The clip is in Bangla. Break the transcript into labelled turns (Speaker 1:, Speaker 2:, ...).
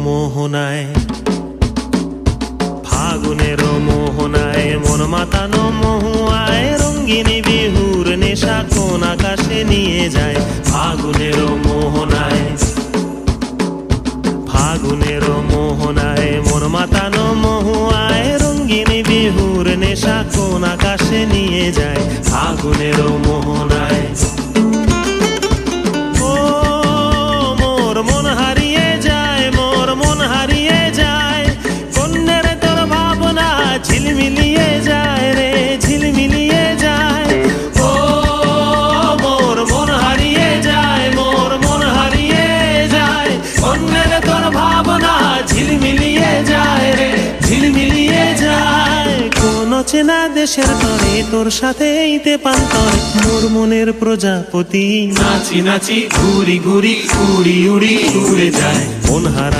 Speaker 1: মোহনায় ফাগুনের মোহনায় মন মাতানো মহুয়ায় রঙ্গিনী বিহুর নেশা কোন আকাশে নিয়ে যায়। ফাগুনের মোহনায় ফাগুনের মোহনায় মন মাতানো মহুয়ায় রঙ্গিনী বিহুর নেশা কোন আকাশে নিয়ে যায়। ফাগুনের মোহনায় ঝিলমিলিয়ে যায় রে ঝিলমিলিয়ে যায়। ও মোর মন হারিয়ে যায় মোর মন হারিয়ে যায় অন্যের তোর ভাবনা ঝিলমিলিয়ে যায় রে ঝিলমিলিয়ে যায়। কোন চেনা দেশের তরে তোর সাথে ইতে পান্তরে মোর মনের প্রজাপতি নাচি নাচি ঘুরি ঘুরি উড়ি উড়ি উড়ে যায়। মন হারানো